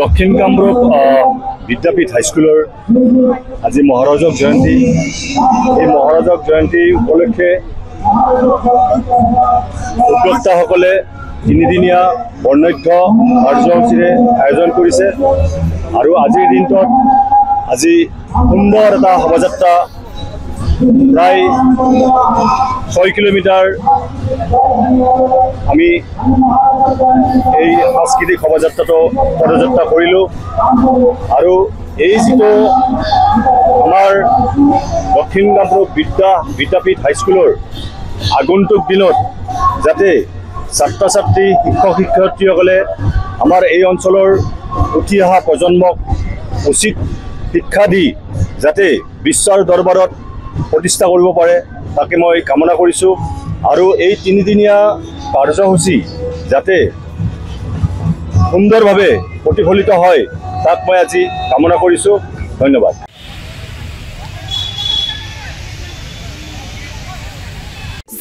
দক্ষিণ কামৰূপ বিদ্যাপীঠ হাইস্কুলৰ আজি মহাৰাজক জয়ন্তী। এই মহাৰাজক জয়ন্তী উপলক্ষে উদ্যোক্তাসকলে তিনিদিনীয়া বৰ্ণাঢ্য কাৰ্যসূচীৰে আয়োজন কৰিছে আৰু আজিৰ দিনটোত আজি সুন্দৰ এটা শোভাযাত্ৰা প্ৰায় 6 কিলোমিটাৰ আমি এই সাংস্কৃতিক শোভাযাত্ৰাটো পদযাত্ৰা কৰিলোঁ আৰু এই যিটো আমাৰ দক্ষিণ কামৰূপ বিদ্যাপীঠ হাইস্কুলৰ আগন্তুক দিনত যাতে ছাত্ৰ ছাত্ৰী শিক্ষক শিক্ষয়িত্ৰীসকলে আমাৰ এই অঞ্চলৰ উঠি অহা প্ৰজন্মক উচিত শিক্ষা দি যাতে বিশ্বৰ দৰবাৰত প্ৰতিষ্ঠা কৰিব পাৰে তাকে মই কামনা কৰিছোঁ আৰু এই তিনিদিনীয়া কাৰ্যসূচী যাতে সুন্দৰভাৱে প্ৰতিফলিত হয় তাক মই আজি কামনা কৰিছোঁ। ধন্যবাদ।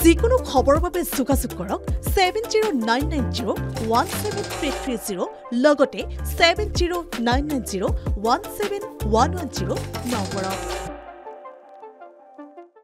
যিকোনো খবৰৰ বাবে যোগাযোগ কৰক 7099017330 লগতে 7099017110 নম্বৰত।